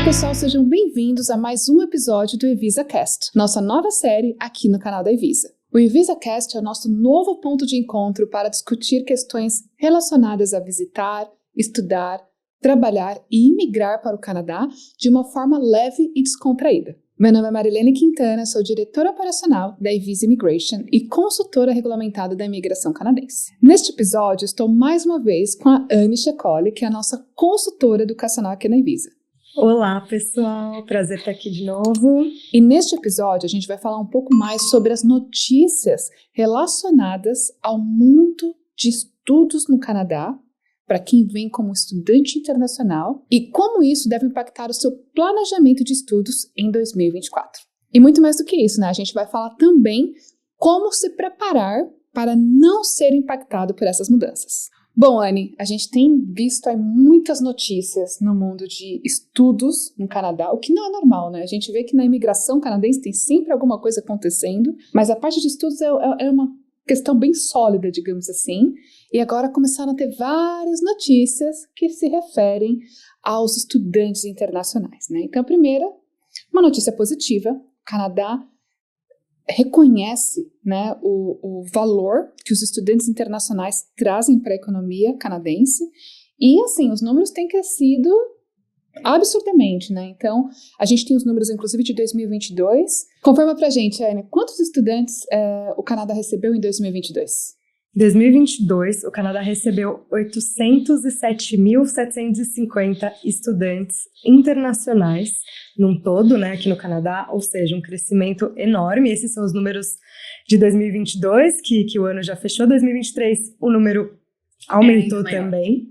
pessoal, sejam bem-vindos a mais um episódio do EvisaCast, nossa nova série aqui no canal da Evisa. O EvisaCast é o nosso novo ponto de encontro para discutir questões relacionadas a visitar, estudar, trabalhar e imigrar para o Canadá de uma forma leve e descontraída. Meu nome é Marilene Quintana, sou diretora operacional da Evisa Immigration e consultora regulamentada da imigração canadense. Neste episódio, estou mais uma vez com a Anne Checoli, que é a nossa consultora educacional aqui na Evisa. Olá, pessoal! Prazer estar aqui de novo. E neste episódio, a gente vai falar um pouco mais sobre as notícias relacionadas ao mundo de estudos no Canadá, para quem vem como estudante internacional, e como isso deve impactar o seu planejamento de estudos em 2024. E muito mais do que isso, né? A gente vai falar também como se preparar para não ser impactado por essas mudanças. Bom, Anne, a gente tem visto aí muitas notícias no mundo de estudos no Canadá, o que não é normal, né? A gente vê que na imigração canadense tem sempre alguma coisa acontecendo, mas a parte de estudos é uma questão bem sólida, digamos assim, e agora começaram a ter várias notícias que se referem aos estudantes internacionais, né? Então, a primeira, uma notícia positiva: o Canadá reconhece, né, o valor que os estudantes internacionais trazem para a economia canadense, e assim, os números têm crescido absurdamente, né? Então, a gente tem os números, inclusive, de 2022. Confirma pra gente, Anne, quantos estudantes o Canadá recebeu em 2022? Em 2022, o Canadá recebeu 807.750 estudantes internacionais num todo, né, aqui no Canadá, ou seja, um crescimento enorme. Esses são os números de 2022, que o ano já fechou. 2023, o número aumentou também.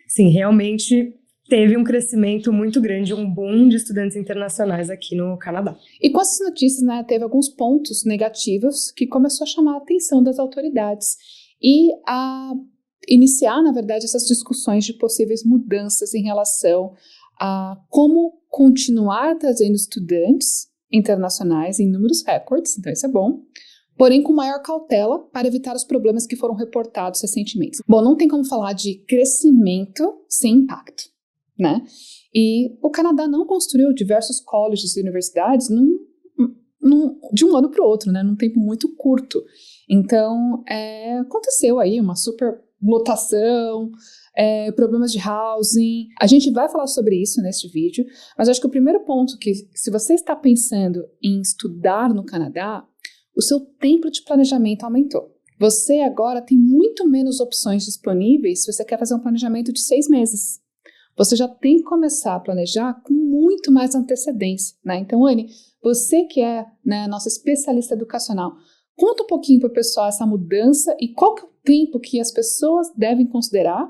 Sim, realmente teve um crescimento muito grande, um boom de estudantes internacionais aqui no Canadá. E com essas notícias, né, teve alguns pontos negativos que começou a chamar a atenção das autoridades e a iniciar, na verdade, essas discussões de possíveis mudanças em relação a como continuar trazendo estudantes internacionais em números recordes, então isso é bom, porém com maior cautela para evitar os problemas que foram reportados recentemente. Bom, não tem como falar de crescimento sem impacto, né? E o Canadá não construiu diversos colleges e universidades de um ano para o outro, né? Num tempo muito curto. Então, aconteceu aí uma superlotação, problemas de housing. A gente vai falar sobre isso neste vídeo, mas acho que o primeiro ponto que, se você está pensando em estudar no Canadá, o seu tempo de planejamento aumentou. Você agora tem muito menos opções disponíveis se você quer fazer um planejamento de 6 meses. Você já tem que começar a planejar com muito mais antecedência, né? Então, Anne, você que é, né, nossa especialista educacional, conta um pouquinho para o pessoal essa mudança e qual que é o tempo que as pessoas devem considerar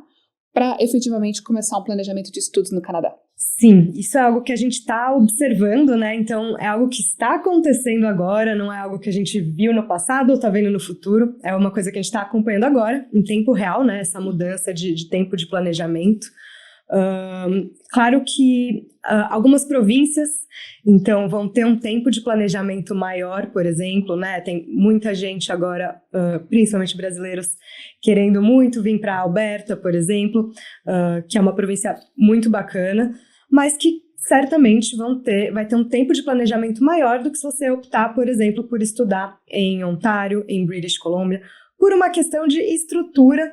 para efetivamente começar um planejamento de estudos no Canadá. Sim, isso é algo que a gente está observando, né? Então, é algo que está acontecendo agora, não é algo que a gente viu no passado ou está vendo no futuro, é uma coisa que a gente está acompanhando agora, em tempo real, né? Essa mudança de tempo de planejamento. Claro que algumas províncias, então, vão ter um tempo de planejamento maior, por exemplo, né? Tem muita gente agora, principalmente brasileiros, querendo muito vir para Alberta, por exemplo, que é uma província muito bacana, mas que certamente vai ter um tempo de planejamento maior do que se você optar, por exemplo, por estudar em Ontário, em British Columbia, por uma questão de estrutura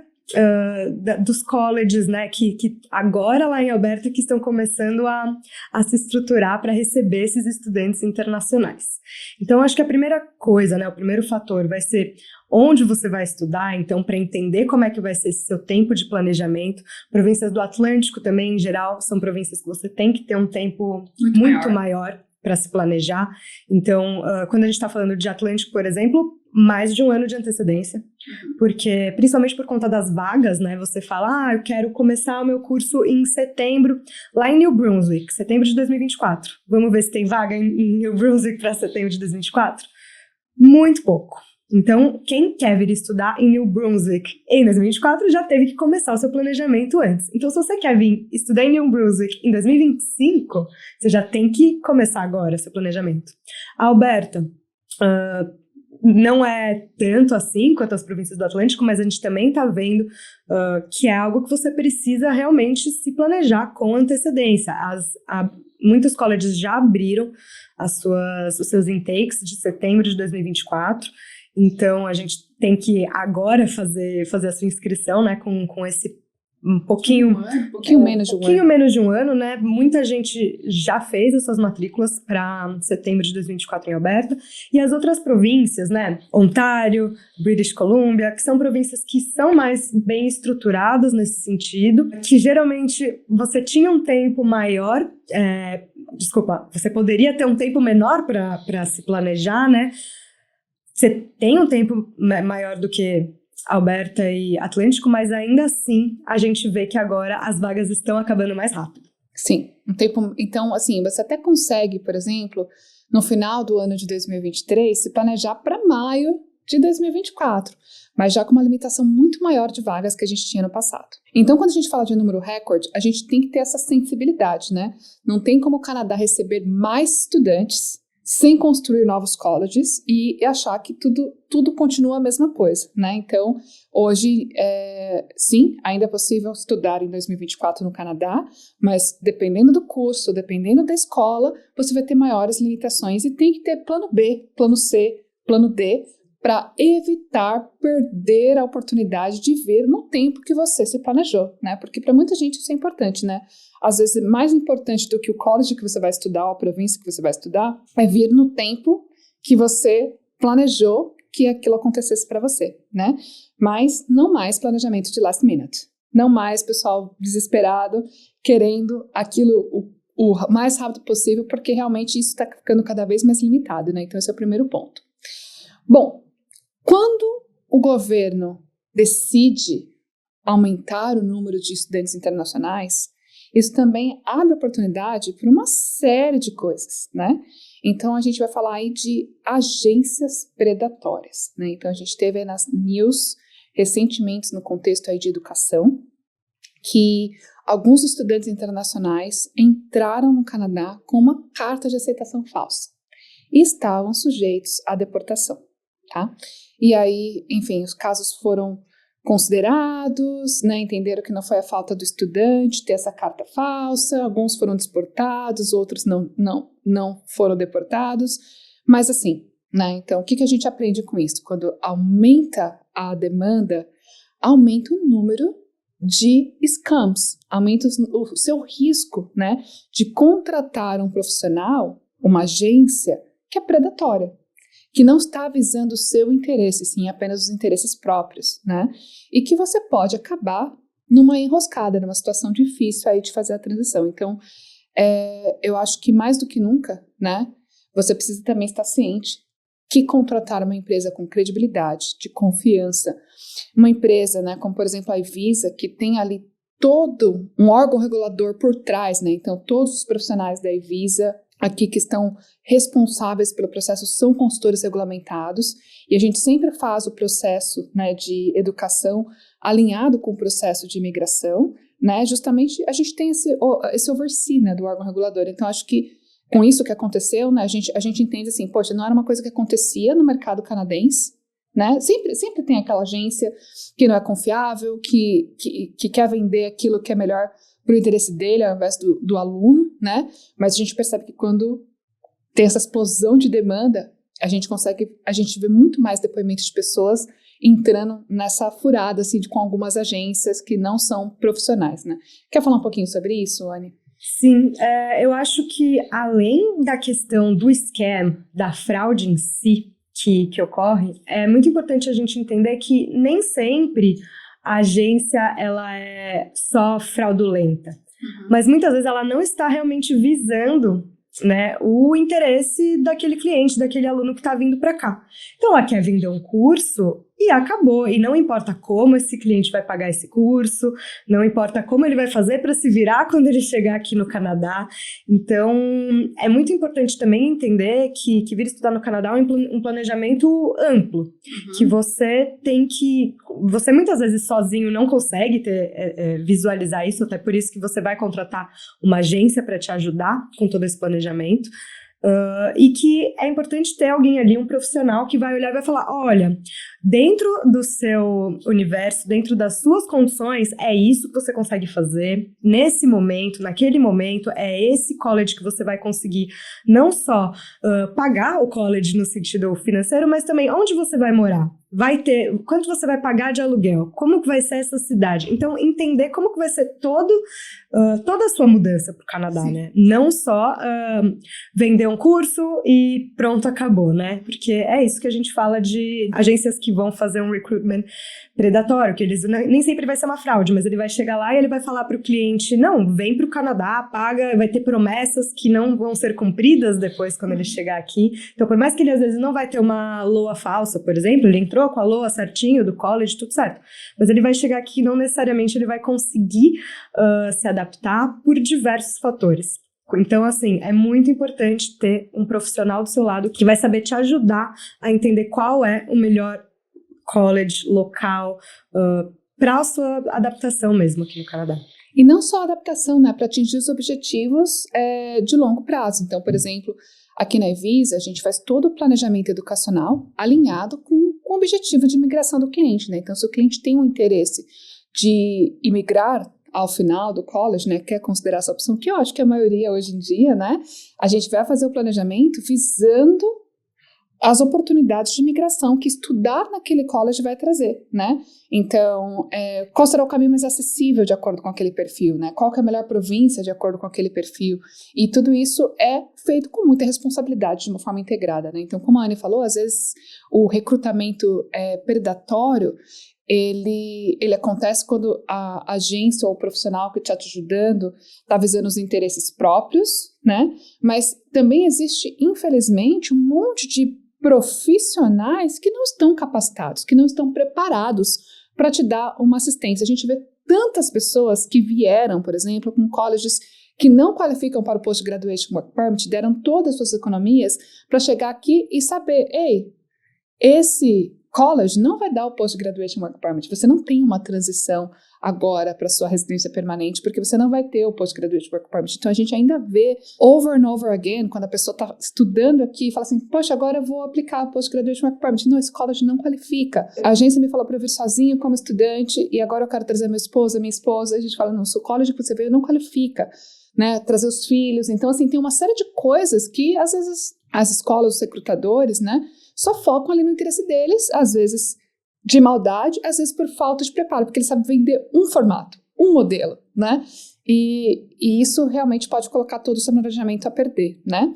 dos colleges, né, que agora lá em Alberta que estão começando a se estruturar para receber esses estudantes internacionais. Então, acho que a primeira coisa, né, o primeiro fator vai ser onde você vai estudar, então, para entender como é que vai ser esse seu tempo de planejamento. Províncias do Atlântico também, em geral, são províncias que você tem que ter um tempo muito maior para se planejar. Então, quando a gente está falando de Atlântico, por exemplo, mais de um ano de antecedência, porque, principalmente por conta das vagas, né, você fala, eu quero começar o meu curso em setembro, lá em New Brunswick, setembro de 2024. Vamos ver se tem vaga em New Brunswick para setembro de 2024? Muito pouco. Então, quem quer vir estudar em New Brunswick em 2024 já teve que começar o seu planejamento antes. Então, se você quer vir estudar em New Brunswick em 2025, você já tem que começar agora o seu planejamento. A Alberta não é tanto assim quanto as províncias do Atlântico, mas a gente também está vendo que é algo que você precisa realmente se planejar com antecedência. muitos colleges já abriram os seus intakes de setembro de 2024. Então, a gente tem que agora fazer a sua inscrição, né, com esse um pouquinho menos de um ano, né? Muita gente já fez as suas matrículas para setembro de 2024 em Alberta. E as outras províncias, né? Ontário, British Columbia, que são províncias que são mais bem estruturadas nesse sentido, que geralmente você tinha um tempo maior, você poderia ter um tempo menor para se planejar, né? Você tem um tempo maior do que Alberta e Atlântico, mas ainda assim a gente vê que agora as vagas estão acabando mais rápido. Sim, um tempo. Então, assim, você até consegue, por exemplo, no final do ano de 2023, se planejar para maio de 2024, mas já com uma limitação muito maior de vagas que a gente tinha no passado. Então, quando a gente fala de número recorde, a gente tem que ter essa sensibilidade, né? Não tem como o Canadá receber mais estudantes sem construir novos colleges e achar que tudo continua a mesma coisa, né? Então, hoje, sim, ainda é possível estudar em 2024 no Canadá, mas dependendo do curso, dependendo da escola, você vai ter maiores limitações e tem que ter plano B, plano C, plano D, para evitar perder a oportunidade de vir no tempo que você se planejou, né? Porque para muita gente isso é importante, né? Às vezes, mais importante do que o college que você vai estudar, ou a província que você vai estudar, é vir no tempo que você planejou que aquilo acontecesse para você, né? Mas não mais planejamento de last minute. Não mais pessoal desesperado, querendo aquilo o mais rápido possível, porque realmente isso está ficando cada vez mais limitado, né? Então, esse é o primeiro ponto. Bom, quando o governo decide aumentar o número de estudantes internacionais, isso também abre oportunidade para uma série de coisas, né? Então, a gente vai falar aí de agências predatórias, né? Então, a gente teve aí nas news recentemente no contexto aí de educação que alguns estudantes internacionais entraram no Canadá com uma carta de aceitação falsa e estavam sujeitos à deportação, tá? E aí, enfim, os casos foram considerados, né, entenderam que não foi a falta do estudante ter essa carta falsa, alguns foram deportados, outros não foram deportados, mas assim, né, então o que a gente aprende com isso? Quando aumenta a demanda, aumenta o número de scams, aumenta o seu risco, né, de contratar um profissional, uma agência que é predatória, que não está visando o seu interesse, sim, apenas os interesses próprios, né? E que você pode acabar numa enroscada, numa situação difícil aí de fazer a transição. Então, eu acho que mais do que nunca, né? Você precisa também estar ciente que contratar uma empresa com credibilidade, de confiança, uma empresa, né, como por exemplo a Ivisa, que tem ali todo um órgão regulador por trás, né? Então, todos os profissionais da Ivisa aqui que estão responsáveis pelo processo são consultores regulamentados e a gente sempre faz o processo, né, de educação alinhado com o processo de imigração, né, justamente a gente tem esse oversee, né, do órgão regulador. Então, acho que com isso que aconteceu, né, a gente entende assim, poxa, não era uma coisa que acontecia no mercado canadense, né, sempre tem aquela agência que não é confiável, que quer vender aquilo que é melhor para o interesse dele ao invés do aluno, né? Mas a gente percebe que quando tem essa explosão de demanda, a gente vê muito mais depoimentos de pessoas entrando nessa furada, assim, com algumas agências que não são profissionais, né? Quer falar um pouquinho sobre isso, Anne? Sim, eu acho que além da questão do scam, da fraude em si que ocorre, é muito importante a gente entender que nem sempre a agência ela é só fraudulenta, mas muitas vezes ela não está realmente visando, né, o interesse daquele cliente, daquele aluno que está vindo para cá. Então ela quer vender um curso e acabou, e não importa como esse cliente vai pagar esse curso, não importa como ele vai fazer para se virar quando ele chegar aqui no Canadá. Então é muito importante também entender que vir estudar no Canadá é um planejamento amplo, que você muitas vezes sozinho não consegue visualizar isso, até por isso que você vai contratar uma agência para te ajudar com todo esse planejamento. E que é importante ter alguém ali, um profissional que vai olhar e vai falar, olha, dentro do seu universo, dentro das suas condições, é isso que você consegue fazer nesse momento, naquele momento, é esse college que você vai conseguir não só pagar o college no sentido financeiro, mas também onde você vai morar. Vai ter, quanto você vai pagar de aluguel, como que vai ser essa cidade. Então, entender como que vai ser toda a sua mudança para o Canadá, Sim. né? Não só vender um curso e pronto, acabou, né? Porque é isso que a gente fala de agências que vão fazer um recruitment predatório, que eles nem sempre vai ser uma fraude, mas ele vai chegar lá e ele vai falar para o cliente, não, vem para o Canadá, paga, vai ter promessas que não vão ser cumpridas depois quando ele chegar aqui. Então, por mais que ele às vezes não vai ter uma LOA falsa, por exemplo, ele entrou com a LOA certinho do college, tudo certo. Mas ele vai chegar aqui e não necessariamente ele vai conseguir se adaptar por diversos fatores. Então, assim, é muito importante ter um profissional do seu lado que vai saber te ajudar a entender qual é o melhor college local para a sua adaptação mesmo aqui no Canadá. E não só a adaptação, né, para atingir os objetivos de longo prazo. Então, por exemplo, aqui na Evisa, a gente faz todo o planejamento educacional alinhado com o objetivo de imigração do cliente, né? Então, se o cliente tem um interesse de imigrar ao final do college, né, quer considerar essa opção, que eu acho que a maioria hoje em dia, né, a gente vai fazer o planejamento visando as oportunidades de imigração que estudar naquele college vai trazer, né? Então, qual será o caminho mais acessível de acordo com aquele perfil, né? Qual que é a melhor província de acordo com aquele perfil? E tudo isso é feito com muita responsabilidade, de uma forma integrada, né? Então, como a Anne falou, às vezes o recrutamento predatório, ele acontece quando a agência ou o profissional que está te ajudando está visando os interesses próprios, né? Mas também existe, infelizmente, um monte de profissionais que não estão capacitados, que não estão preparados para te dar uma assistência. A gente vê tantas pessoas que vieram, por exemplo, com colleges que não qualificam para o Postgraduate Work Permit, deram todas as suas economias para chegar aqui e saber, ei, esse college não vai dar o Postgraduate Work Permit, você não tem uma transição agora para sua residência permanente, porque você não vai ter o Postgraduate Work Permit. Então, a gente ainda vê over and over again, quando a pessoa está estudando aqui e fala assim, poxa, agora eu vou aplicar o Postgraduate Work Permit. Não, esse college não qualifica. A agência me falou para eu vir sozinho como estudante e agora eu quero trazer minha esposa. A gente fala, não, o college que você veio não qualifica, né? Trazer os filhos. Então, assim, tem uma série de coisas que, às vezes, as escolas, os recrutadores, né, só focam ali no interesse deles, às vezes de maldade, às vezes por falta de preparo, porque eles sabem vender um formato, um modelo, né? E isso realmente pode colocar todo o seu planejamento a perder, né?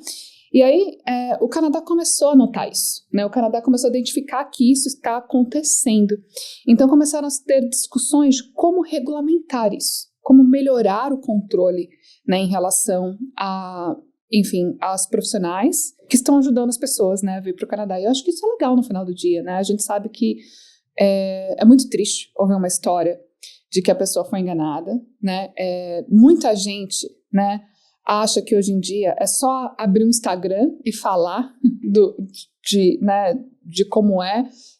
E aí, o Canadá começou a notar isso, né? O Canadá começou a identificar que isso está acontecendo. Então, começaram a ter discussões de como regulamentar isso, como melhorar o controle, né, em relação a, enfim, aos profissionais que estão ajudando as pessoas, né, a vir para o Canadá. E eu acho que isso é legal no final do dia, né? A gente sabe que é muito triste ouvir uma história de que a pessoa foi enganada, né? Muita gente, né, acha que hoje em dia é só abrir um Instagram e falar de como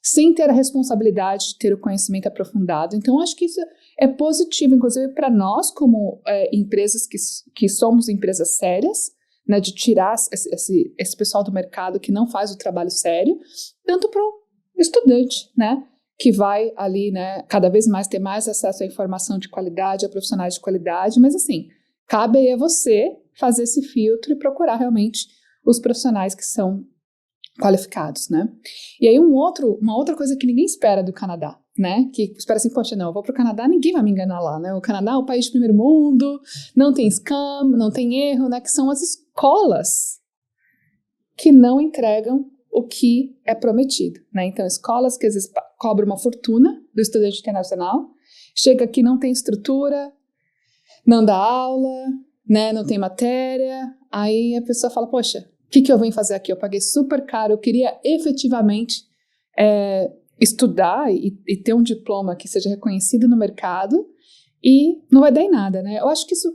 sem ter a responsabilidade de ter o conhecimento aprofundado. Então, acho que isso é positivo, inclusive para nós, como empresas que somos empresas sérias, né, de tirar esse pessoal do mercado que não faz o trabalho sério, tanto para o estudante, né, que vai ali, né, cada vez mais ter mais acesso à informação de qualidade, a profissionais de qualidade, mas assim, cabe aí a você fazer esse filtro e procurar realmente os profissionais que são qualificados, né? E aí uma outra coisa que ninguém espera do Canadá, né? Que espera assim, poxa, não, eu vou pro Canadá, ninguém vai me enganar lá, né? O Canadá é o país de primeiro mundo, não tem scam, não tem erro, né? Que são as escolas que não entregam o que é prometido, né? Então, escolas que às vezes cobram uma fortuna do estudante internacional, chega aqui, não tem estrutura, não dá aula, né? Não tem matéria, aí a pessoa fala, poxa, o que eu vim fazer aqui? Eu paguei super caro, eu queria efetivamente estudar e ter um diploma que seja reconhecido no mercado e não vai dar em nada, né? Eu acho que isso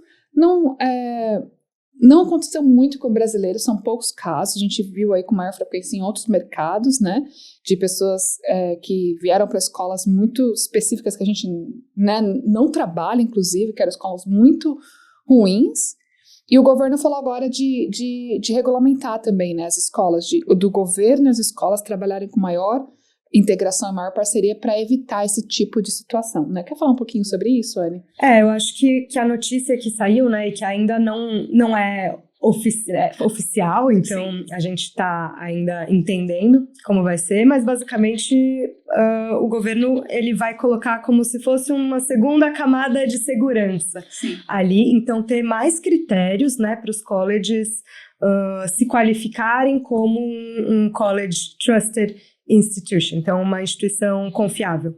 não aconteceu muito com brasileiros, são poucos casos, a gente viu aí com maior frequência em outros mercados, né, de pessoas que vieram para escolas muito específicas que a gente, né, não trabalha, inclusive, que eram escolas muito ruins, E o governo falou agora de regulamentar também, né, as escolas, do governo e as escolas trabalharem com maior integração e maior parceria para evitar esse tipo de situação, né? Quer falar um pouquinho sobre isso, Anne? Eu acho que a notícia que saiu, né, e que ainda não é oficial, então sim, a gente está ainda entendendo como vai ser, mas basicamente o governo ele vai colocar como se fosse uma segunda camada de segurança, sim, ali, então ter mais critérios, né, para os colleges se qualificarem como um college trusted institution, então uma instituição confiável.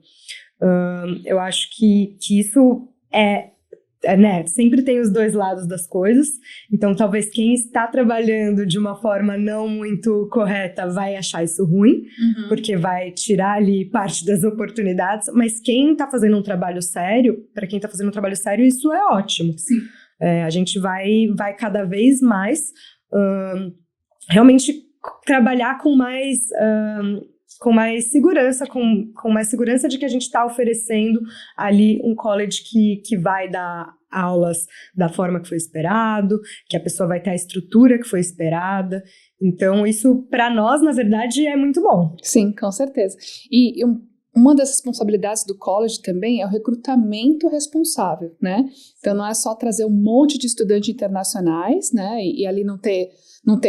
Eu acho que isso né, sempre tem os dois lados das coisas, então talvez quem está trabalhando de uma forma não muito correta vai achar isso ruim, porque vai tirar ali parte das oportunidades, mas quem está fazendo um trabalho sério, para quem está fazendo um trabalho sério, isso é ótimo. Sim. A gente vai cada vez mais realmente trabalhar com mais segurança, com mais segurança de que a gente está oferecendo ali um college que vai dar aulas da forma que foi esperado, que a pessoa vai ter a estrutura que foi esperada. Então, isso, para nós, na verdade, é muito bom. Sim, com certeza. E uma das responsabilidades do college também é o recrutamento responsável, né? Então, não é só trazer um monte de estudantes internacionais, né? E ali não ter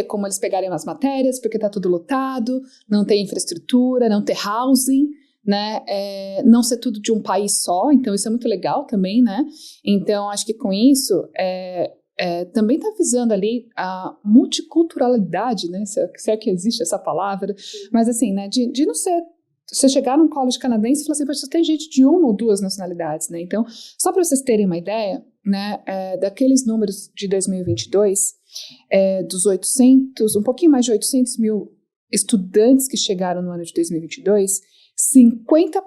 como eles pegarem as matérias, porque está tudo lotado, não tem infraestrutura, não ter housing, né? Não ser tudo de um país só, então isso é muito legal também, né? Então, acho que com isso, também está visando ali a multiculturalidade, né? Se é que existe essa palavra, mas assim, né? De não ser... Você chegar num college canadense e falar assim, só tem gente de uma ou duas nacionalidades, né? Então, só para vocês terem uma ideia, né? Daqueles números de 2022... dos 800, um pouquinho mais de 800 mil estudantes que chegaram no ano de 2022, 50%,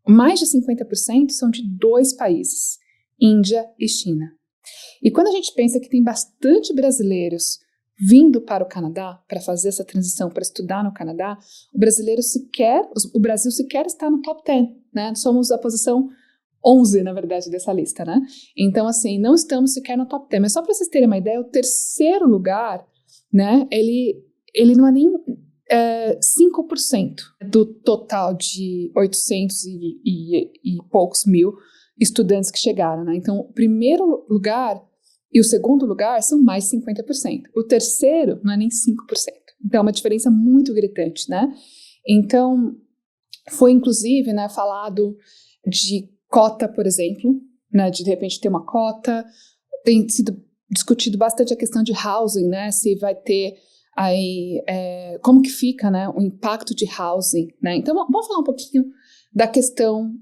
mais de 50% são de 2 países, Índia e China. E quando a gente pensa que tem bastante brasileiros vindo para o Canadá, para fazer essa transição, para estudar no Canadá, o Brasil sequer está no top 10, né? Somos a posição 11, na verdade, dessa lista, né? Então, assim, não estamos sequer no top 10. Mas só para vocês terem uma ideia, o terceiro lugar, né, ele não é nem 5% do total de 800 e poucos mil estudantes que chegaram, né? Então, o primeiro lugar e o segundo lugar são mais de 50%. O terceiro não é nem 5%. Então, é uma diferença muito gritante, né? Então, foi, inclusive, né, falado de cota, por exemplo, né, de repente ter uma cota. Tem sido discutido bastante a questão de housing, né, se vai ter aí, como que fica, né, o impacto de housing, né. Então, vamos falar um pouquinho da questão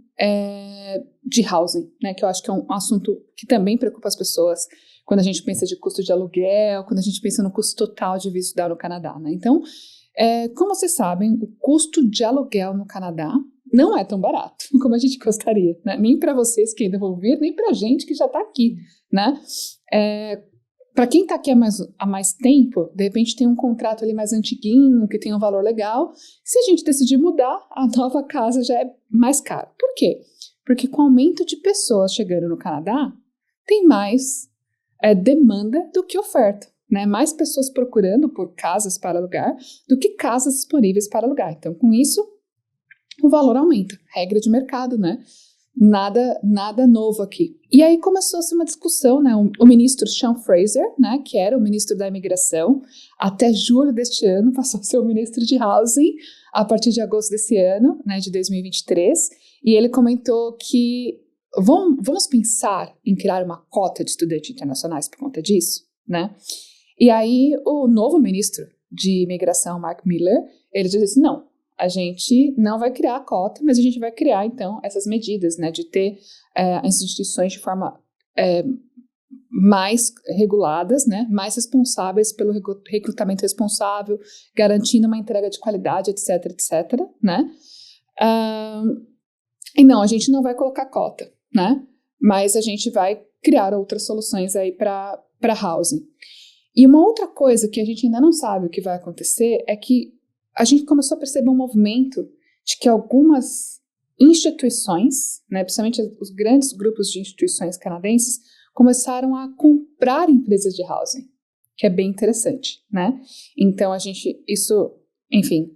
de housing, né, que eu acho que é um assunto que também preocupa as pessoas quando a gente pensa de custo de aluguel, quando a gente pensa no custo total de vir estudar no Canadá, né. Então, como vocês sabem, o custo de aluguel no Canadá não é tão barato como a gente gostaria, né? Nem para vocês que ainda vão vir, nem para a gente que já está aqui, né? Para quem está aqui há mais tempo, de repente tem um contrato ali mais antiguinho, que tem um valor legal. Se a gente decidir mudar, a nova casa já é mais cara. Por quê? Porque com o aumento de pessoas chegando no Canadá, tem mais demanda do que oferta, né? Mais pessoas procurando por casas para alugar do que casas disponíveis para alugar. Então, com isso, o valor aumenta, regra de mercado, né? Nada novo aqui. E aí começou-se uma discussão, né? O ministro Sean Fraser, né, que era o ministro da imigração, até julho deste ano, passou a ser o ministro de housing a partir de agosto desse ano, né, de 2023, e ele comentou que vamos pensar em criar uma cota de estudantes internacionais por conta disso, né? E aí o novo ministro de imigração, Mark Miller, ele disse assim, não, a gente não vai criar a cota, mas a gente vai criar, então, essas medidas, né, de ter as instituições de forma mais reguladas, né, mais responsáveis pelo recrutamento responsável, garantindo uma entrega de qualidade, etc, né. E não, a gente não vai colocar cota, né, mas a gente vai criar outras soluções aí para housing. E uma outra coisa que a gente ainda não sabe o que vai acontecer é que a gente começou a perceber um movimento de que algumas instituições, né, principalmente os grandes grupos de instituições canadenses, começaram a comprar empresas de housing, que é bem interessante, né? Então, enfim,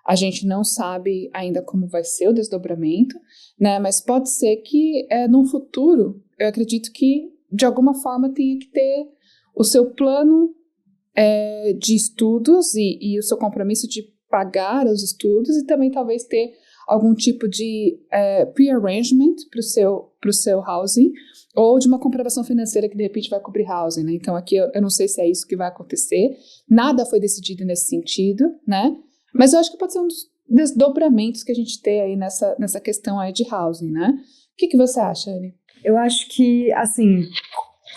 a gente não sabe ainda como vai ser o desdobramento, né? Mas pode ser que, num futuro, eu acredito que, de alguma forma, tenha que ter o seu plano de estudos e o seu compromisso de pagar os estudos e também talvez ter algum tipo de pre-arrangement para o seu housing ou de uma comprovação financeira que de repente vai cobrir housing, né? Então aqui eu não sei se é isso que vai acontecer, nada foi decidido nesse sentido, né? Mas eu acho que pode ser um dos desdobramentos que a gente tem aí nessa questão aí de housing, né? O que você acha, Anne? Eu acho que, assim,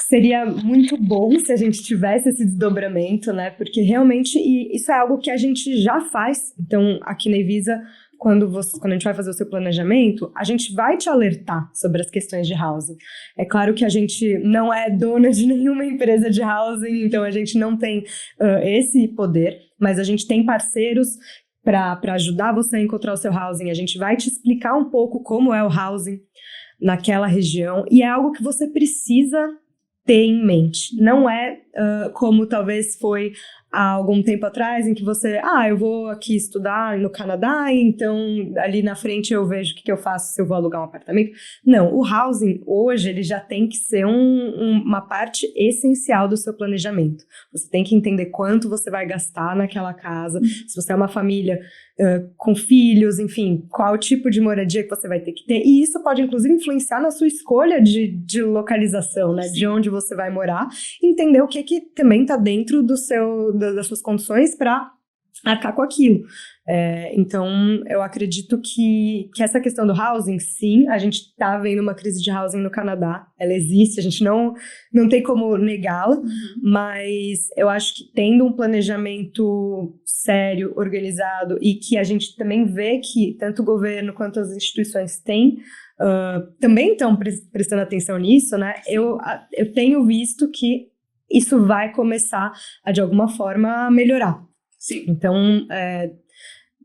seria muito bom se a gente tivesse esse desdobramento, né? Porque realmente isso é algo que a gente já faz. Então, aqui na Evisa, quando a gente vai fazer o seu planejamento, a gente vai te alertar sobre as questões de housing. É claro que a gente não é dona de nenhuma empresa de housing, então a gente não tem esse poder, mas a gente tem parceiros para ajudar você a encontrar o seu housing. A gente vai te explicar um pouco como é o housing naquela região e é algo que você precisa ter em mente. Não é como talvez foi há algum tempo atrás, em que você, eu vou aqui estudar no Canadá, então ali na frente eu vejo o que eu faço se eu vou alugar um apartamento. Não, o housing hoje ele já tem que ser uma parte essencial do seu planejamento. Você tem que entender quanto você vai gastar naquela casa, se você é uma família com filhos, enfim, qual tipo de moradia que você vai ter que ter, e isso pode inclusive influenciar na sua escolha de localização, né, de onde você vai morar, entender o que também está dentro das suas condições para arcar com aquilo. Então, eu acredito que essa questão do housing, sim, a gente está vendo uma crise de housing no Canadá, ela existe, a gente não tem como negá-la, mas eu acho que tendo um planejamento sério, organizado, e que a gente também vê que tanto o governo quanto as instituições têm, também estão prestando atenção nisso, né? Eu tenho visto que isso vai começar a, de alguma forma, melhorar. Sim. Então,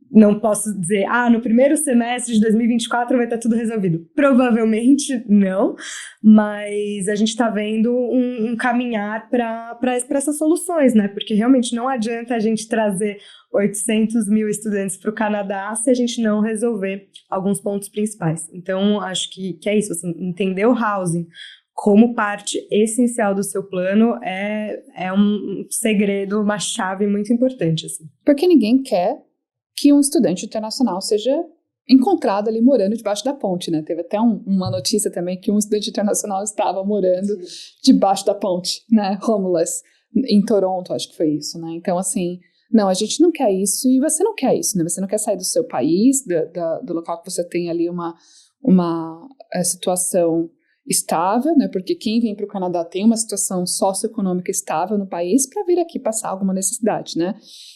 não posso dizer, no primeiro semestre de 2024 vai estar tudo resolvido. Provavelmente não, mas a gente está vendo um caminhar para essas soluções, né? Porque realmente não adianta a gente trazer 800 mil estudantes para o Canadá se a gente não resolver alguns pontos principais. Então, acho que é isso, assim, entender o housing como parte essencial do seu plano é um segredo, uma chave muito importante, assim. Porque ninguém quer que um estudante internacional seja encontrado ali morando debaixo da ponte, né? Teve até uma notícia também que um estudante internacional estava morando debaixo da ponte, né? Homeless, em Toronto, acho que foi isso, né? Então, assim, não, a gente não quer isso e você não quer isso, né? Você não quer sair do seu país, do local que você tem ali uma situação estável, né? Porque quem vem para o Canadá tem uma situação socioeconômica estável no país para vir aqui passar alguma necessidade, né?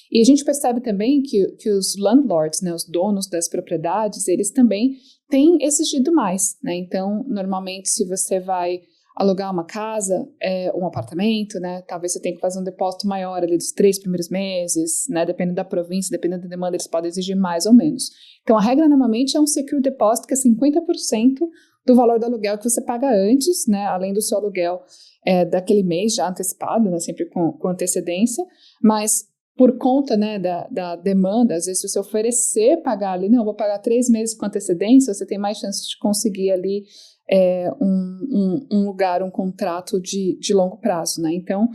E a gente percebe também que os landlords, né, os donos das propriedades, eles também têm exigido mais, né? Então, normalmente, se você vai alugar uma casa, um apartamento, né, talvez você tenha que fazer um depósito maior ali dos 3 primeiros meses, né, dependendo da província, dependendo da demanda, eles podem exigir mais ou menos. Então, a regra normalmente é um secure deposit, que é 50% do valor do aluguel que você paga antes, né, além do seu aluguel daquele mês já antecipado, né, sempre com antecedência, mas por conta, né, da demanda, às vezes se você oferecer pagar ali, não, vou pagar 3 meses com antecedência, você tem mais chance de conseguir ali um lugar, um contrato de longo prazo, né, então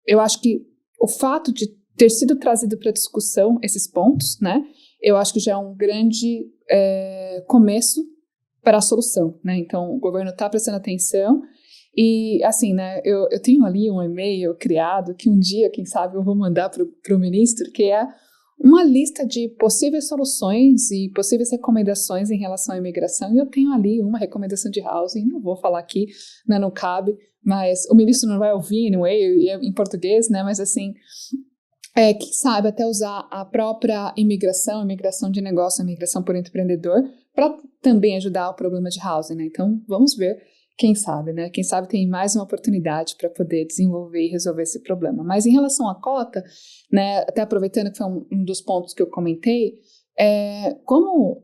eu acho que o fato de ter sido trazido para discussão esses pontos, né, eu acho que já é um grande começo para a solução, né? Então, o governo está prestando atenção e, assim, né, eu tenho ali um e-mail criado que um dia, quem sabe, eu vou mandar para o ministro, que é uma lista de possíveis soluções e possíveis recomendações em relação à imigração, e eu tenho ali uma recomendação de housing, não vou falar aqui, né, não cabe, mas o ministro não vai ouvir, anyway, em português, né, mas assim, quem sabe até usar a própria imigração de negócio, imigração por empreendedor, para também ajudar o problema de housing, né? Então, vamos ver, quem sabe, né? Quem sabe tem mais uma oportunidade para poder desenvolver e resolver esse problema. Mas em relação à cota, né, até aproveitando que foi um dos pontos que eu comentei, como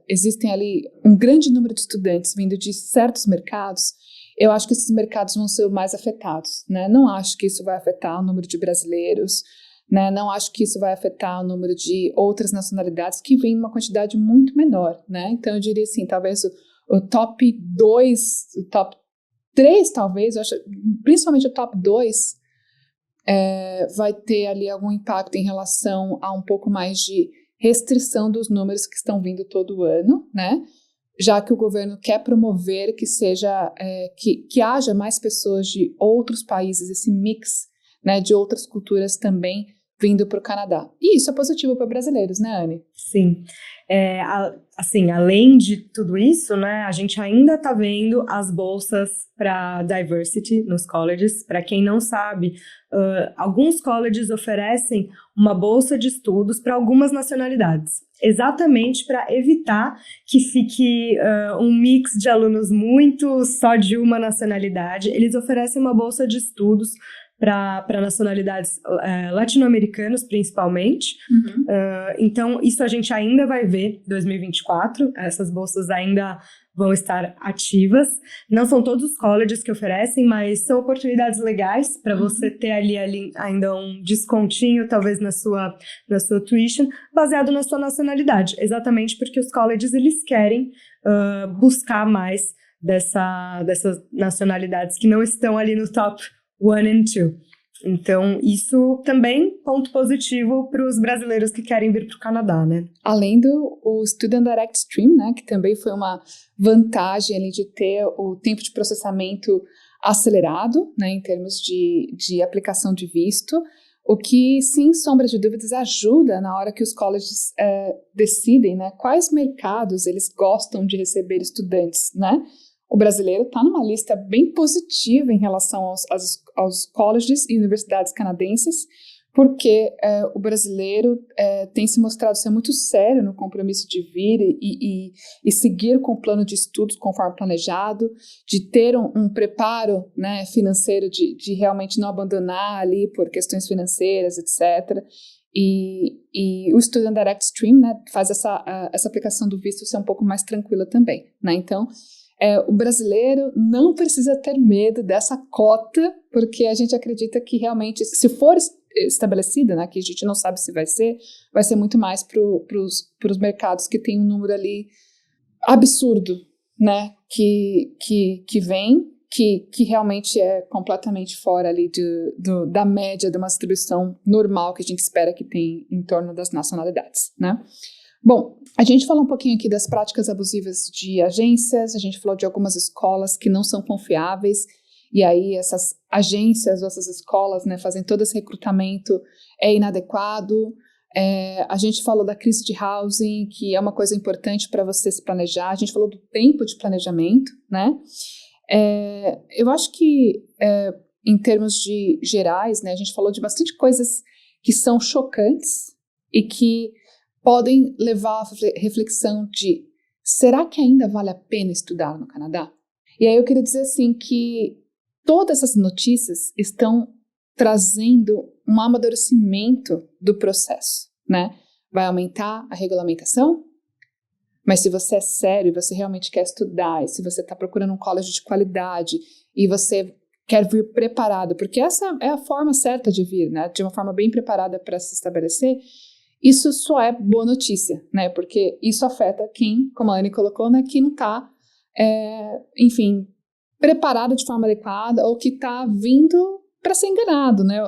existem ali um grande número de estudantes vindo de certos mercados, eu acho que esses mercados vão ser os mais afetados, né? Não acho que isso vai afetar o número de brasileiros, né? Não acho que isso vai afetar o número de outras nacionalidades que vêm numa quantidade muito menor, né? Então eu diria assim, talvez o top 2, o top 3 talvez, eu acho, principalmente o top 2, vai ter ali algum impacto em relação a um pouco mais de restrição dos números que estão vindo todo ano, né? Já que o governo quer promover que seja, que haja mais pessoas de outros países, esse mix, né, de outras culturas também vindo para o Canadá. E isso é positivo para brasileiros, né, Anne? Sim. Assim, além de tudo isso, né, a gente ainda está vendo as bolsas para diversity nos colleges. Para quem não sabe, alguns colleges oferecem uma bolsa de estudos para algumas nacionalidades, exatamente para evitar que fique um mix de alunos muito só de uma nacionalidade. Eles oferecem uma bolsa de estudos para nacionalidades latino-americanas, principalmente. Uhum. Então, isso a gente ainda vai ver em 2024. Essas bolsas ainda vão estar ativas. Não são todos os colleges que oferecem, mas são oportunidades legais para você ter ali ainda um descontinho, talvez na sua tuition, baseado na sua nacionalidade. Exatamente porque os colleges, eles querem buscar mais dessas nacionalidades que não estão ali no top 1 and 2. Então, isso também ponto positivo para os brasileiros que querem vir para o Canadá, né? Além do Student Direct Stream, né, que também foi uma vantagem ali de ter o tempo de processamento acelerado, né, em termos de aplicação de visto, o que, sem sombra de dúvidas, ajuda na hora que os colleges decidem, né, quais mercados eles gostam de receber estudantes, né? O brasileiro está numa lista bem positiva em relação aos colleges e universidades canadenses, porque o brasileiro tem se mostrado ser muito sério no compromisso de vir e seguir com o plano de estudos conforme planejado, de ter um preparo, né, financeiro, de realmente não abandonar ali por questões financeiras, etc. E o Student Direct Stream, né, faz essa aplicação do visto ser um pouco mais tranquila também, né? Então, o brasileiro não precisa ter medo dessa cota, porque a gente acredita que realmente, se for estabelecida, né, que a gente não sabe se vai ser muito mais para os mercados que tem um número ali absurdo, né, que vem, que realmente é completamente fora ali da média de uma distribuição normal que a gente espera que tem em torno das nacionalidades, né. Bom, a gente falou um pouquinho aqui das práticas abusivas de agências, a gente falou de algumas escolas que não são confiáveis, e aí essas agências ou essas escolas, né, fazem todo esse recrutamento inadequado. A gente falou da crise de housing, que é uma coisa importante para você se planejar. A gente falou do tempo de planejamento, né? Eu acho que, em termos gerais, né, a gente falou de bastante coisas que são chocantes e que podem levar à reflexão de: será que ainda vale a pena estudar no Canadá? E aí eu queria dizer assim que todas essas notícias estão trazendo um amadurecimento do processo, né? Vai aumentar a regulamentação, mas se você é sério, você realmente quer estudar, e se você está procurando um colégio de qualidade e você quer vir preparado, porque essa é a forma certa de vir, né? De uma forma bem preparada para se estabelecer. Isso só é boa notícia, né? Porque isso afeta quem, como a Anne colocou, né? Quem não está, enfim, preparado de forma adequada ou que está vindo para ser enganado, né?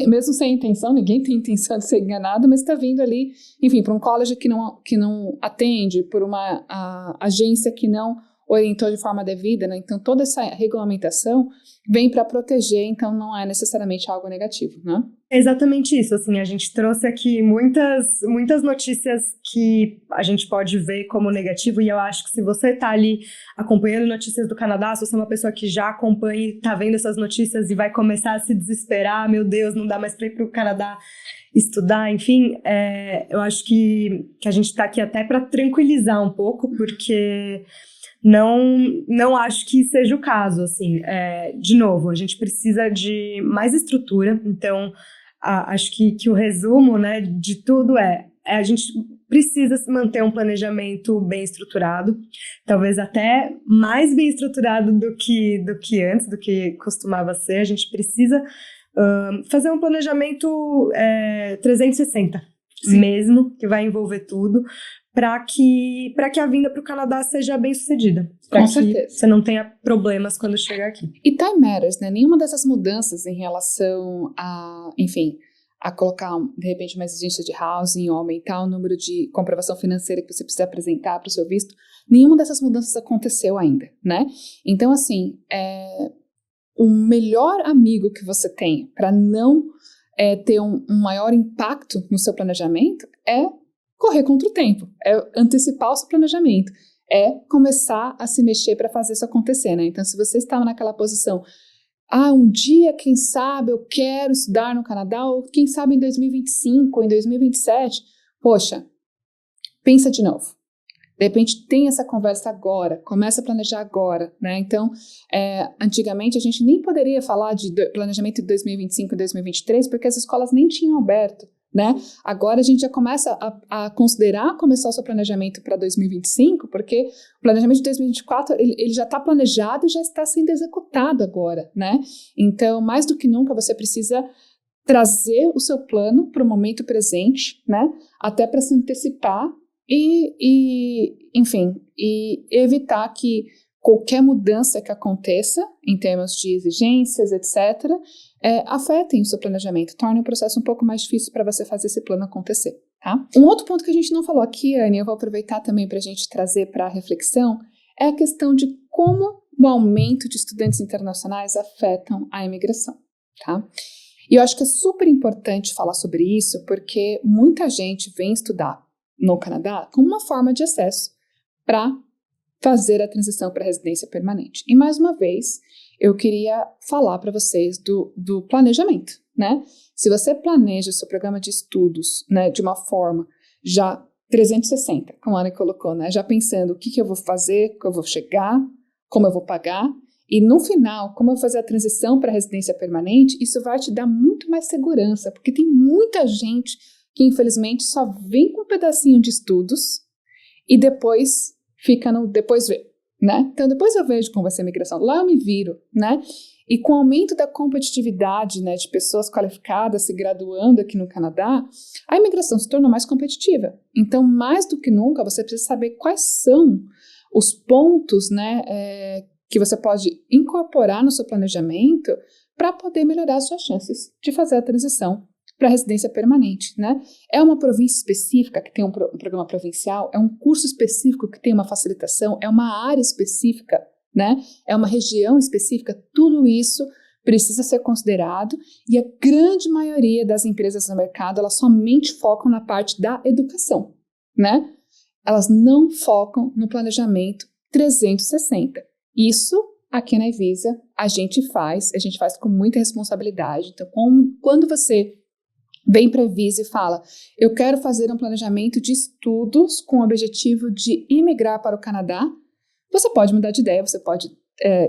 Mesmo sem intenção, ninguém tem intenção de ser enganado, mas está vindo ali, enfim, para um college que não atende, por uma agência que não orientou de forma devida, né? Então toda essa regulamentação vem para proteger, então não é necessariamente algo negativo, né? É exatamente isso, assim, a gente trouxe aqui muitas notícias que a gente pode ver como negativo, e eu acho que se você está ali acompanhando notícias do Canadá, se você é uma pessoa que já acompanha e está vendo essas notícias e vai começar a se desesperar, meu Deus, não dá mais para ir para o Canadá estudar, enfim, eu acho que a gente está aqui até para tranquilizar um pouco, porque não acho que seja o caso, assim. De novo, a gente precisa de mais estrutura, então acho que o resumo, né, de tudo a gente precisa manter um planejamento bem estruturado, talvez até mais bem estruturado do que antes, do que costumava ser. A gente precisa fazer um planejamento 360, sim, mesmo, que vai envolver tudo, para que a vinda para o Canadá seja bem sucedida. Para que certeza você não tenha problemas quando chegar aqui. E time matters, né? Nenhuma dessas mudanças em relação a, enfim, a colocar, de repente, uma exigência de housing ou aumentar o número de comprovação financeira que você precisa apresentar para o seu visto, nenhuma dessas mudanças aconteceu ainda, né? Então, assim, o melhor amigo que você tem para não ter um maior impacto no seu planejamento é correr contra o tempo, é antecipar o seu planejamento, é começar a se mexer para fazer isso acontecer, né? Então, se você estava naquela posição, um dia, quem sabe, eu quero estudar no Canadá, ou quem sabe em 2025 ou em 2027, poxa, pensa de novo. De repente tem essa conversa agora, começa a planejar agora, né? Então, antigamente a gente nem poderia falar de planejamento de 2025 e 2023, porque as escolas nem tinham aberto, né? Agora a gente já começa a considerar começar o seu planejamento para 2025, porque o planejamento de 2024 ele já está planejado e já está sendo executado agora, né? Então, mais do que nunca, você precisa trazer o seu plano para o momento presente, né? Até para se antecipar enfim, evitar que qualquer mudança que aconteça em termos de exigências, etc., afetem o seu planejamento, torne o processo um pouco mais difícil para você fazer esse plano acontecer, tá? Um outro ponto que a gente não falou aqui, Anne, eu vou aproveitar também para a gente trazer para a reflexão, é a questão de como o aumento de estudantes internacionais afetam a imigração, tá? E eu acho que é super importante falar sobre isso, porque muita gente vem estudar no Canadá como uma forma de acesso para fazer a transição para a residência permanente. E mais uma vez, eu queria falar para vocês do planejamento, né? Se você planeja o seu programa de estudos, né, de uma forma já 360, como a Ana colocou, né? Já pensando o que eu vou fazer, como eu vou chegar, como eu vou pagar, e no final, como eu vou fazer a transição para a residência permanente, isso vai te dar muito mais segurança, porque tem muita gente que infelizmente só vem com um pedacinho de estudos e depois fica no depois vê, né? Então depois eu vejo como vai ser a migração, lá eu me viro, né? E com o aumento da competitividade, né, de pessoas qualificadas se graduando aqui no Canadá, a imigração se tornou mais competitiva. Então, mais do que nunca, você precisa saber quais são os pontos, né, que você pode incorporar no seu planejamento para poder melhorar as suas chances de fazer a transição para residência permanente, né? É uma província específica que tem um programa provincial, é um curso específico que tem uma facilitação, é uma área específica, né? É uma região específica, tudo isso precisa ser considerado e a grande maioria das empresas no mercado, elas somente focam na parte da educação, né? Elas não focam no planejamento 360. Isso, aqui na Evisa, a gente faz com muita responsabilidade. Então, quando você vem para a Evisa e fala, eu quero fazer um planejamento de estudos com o objetivo de imigrar para o Canadá, você pode mudar de ideia, você pode,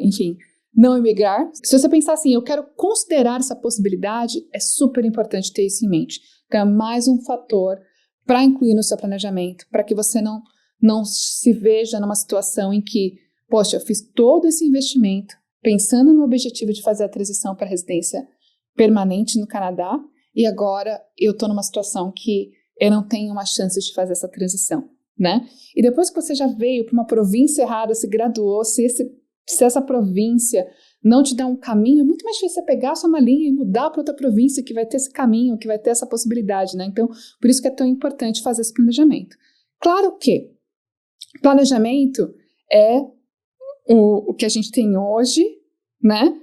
enfim, não imigrar. Se você pensar assim, eu quero considerar essa possibilidade, é super importante ter isso em mente. Então, é mais um fator para incluir no seu planejamento, para que você não se veja numa situação em que, poxa, eu fiz todo esse investimento pensando no objetivo de fazer a transição para residência permanente no Canadá, e agora eu estou numa situação que eu não tenho uma chance de fazer essa transição, né? E depois que você já veio para uma província errada, se graduou, se essa província não te dá um caminho, é muito mais difícil você pegar a sua malinha e mudar para outra província que vai ter esse caminho, que vai ter essa possibilidade, né? Então, por isso que é tão importante fazer esse planejamento. Claro que planejamento é o que a gente tem hoje, né?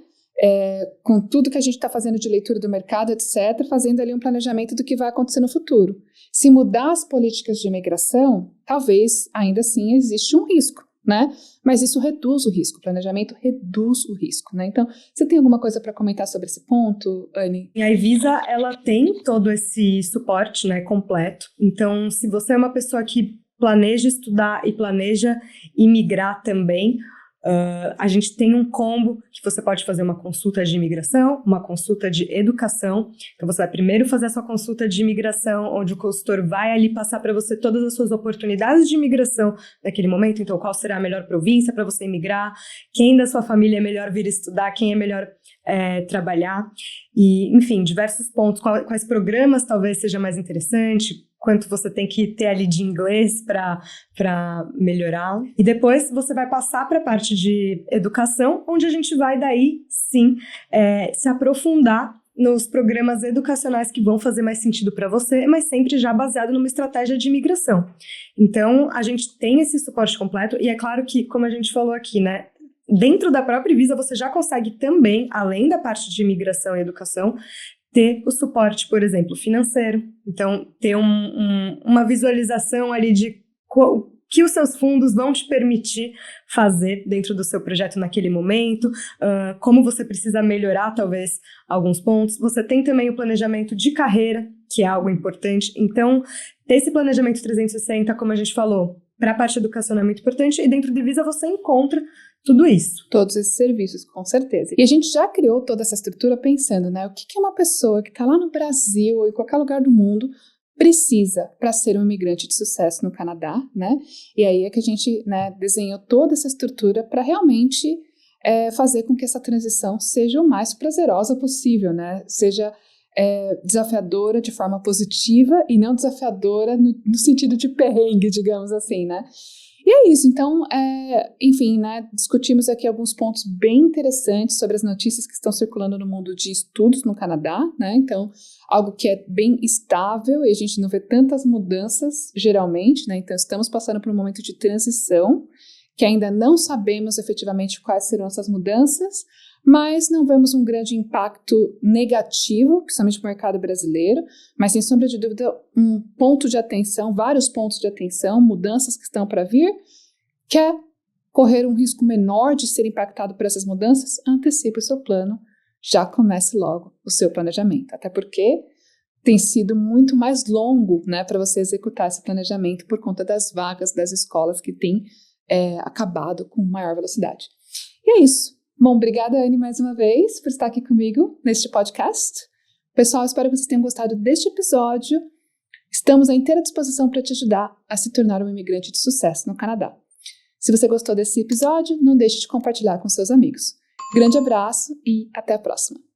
Com tudo que a gente está fazendo de leitura do mercado, etc., fazendo ali um planejamento do que vai acontecer no futuro. Se mudar as políticas de imigração, talvez ainda assim existe um risco, né? Mas isso reduz o risco, o planejamento reduz o risco, né? Então, você tem alguma coisa para comentar sobre esse ponto, Anne? E a Evisa, ela tem todo esse suporte, né, completo. Então, se você é uma pessoa que planeja estudar e planeja imigrar também, A gente tem um combo que você pode fazer uma consulta de imigração, uma consulta de educação. Então, você vai primeiro fazer a sua consulta de imigração, onde o consultor vai ali passar para você todas as suas oportunidades de imigração naquele momento. Então, qual será a melhor província para você imigrar, quem da sua família é melhor vir estudar, quem é melhor trabalhar. E, enfim, diversos pontos. Quais programas talvez seja mais interessante, quanto você tem que ter ali de inglês para melhorar. E depois você vai passar para a parte de educação, onde a gente vai daí, sim, se aprofundar nos programas educacionais que vão fazer mais sentido para você, mas sempre já baseado numa estratégia de imigração. Então, a gente tem esse suporte completo, e é claro que, como a gente falou aqui, né, dentro da própria Visa você já consegue também, além da parte de imigração e educação, ter o suporte, por exemplo, financeiro. Então, ter uma visualização ali de que os seus fundos vão te permitir fazer dentro do seu projeto naquele momento, como você precisa melhorar, talvez, alguns pontos. Você tem também o planejamento de carreira, que é algo importante. Então, ter esse planejamento 360, como a gente falou, para a parte educacional é muito importante, e dentro de Visa você encontra tudo isso. Todos esses serviços, com certeza. E a gente já criou toda essa estrutura pensando, né? O que uma pessoa que está lá no Brasil ou em qualquer lugar do mundo precisa para ser um imigrante de sucesso no Canadá, né? E aí é que a gente, né, desenhou toda essa estrutura para realmente fazer com que essa transição seja o mais prazerosa possível, né? Seja desafiadora de forma positiva e não desafiadora no sentido de perrengue, digamos assim, né? E é isso, então, enfim, né, discutimos aqui alguns pontos bem interessantes sobre as notícias que estão circulando no mundo de estudos no Canadá, né, então, algo que é bem estável e a gente não vê tantas mudanças, geralmente, né, então estamos passando por um momento de transição, que ainda não sabemos efetivamente quais serão essas mudanças, mas não vemos um grande impacto negativo, principalmente no mercado brasileiro, mas sem sombra de dúvida um ponto de atenção, vários pontos de atenção, mudanças que estão para vir. Quer correr um risco menor de ser impactado por essas mudanças? Antecipe o seu plano, já comece logo o seu planejamento, até porque tem sido muito mais longo, né, para você executar esse planejamento por conta das vagas das escolas que têm acabado com maior velocidade. E é isso. Bom, obrigada, Anne, mais uma vez, por estar aqui comigo neste podcast. Pessoal, espero que vocês tenham gostado deste episódio. Estamos à inteira disposição para te ajudar a se tornar um imigrante de sucesso no Canadá. Se você gostou desse episódio, não deixe de compartilhar com seus amigos. Grande abraço e até a próxima!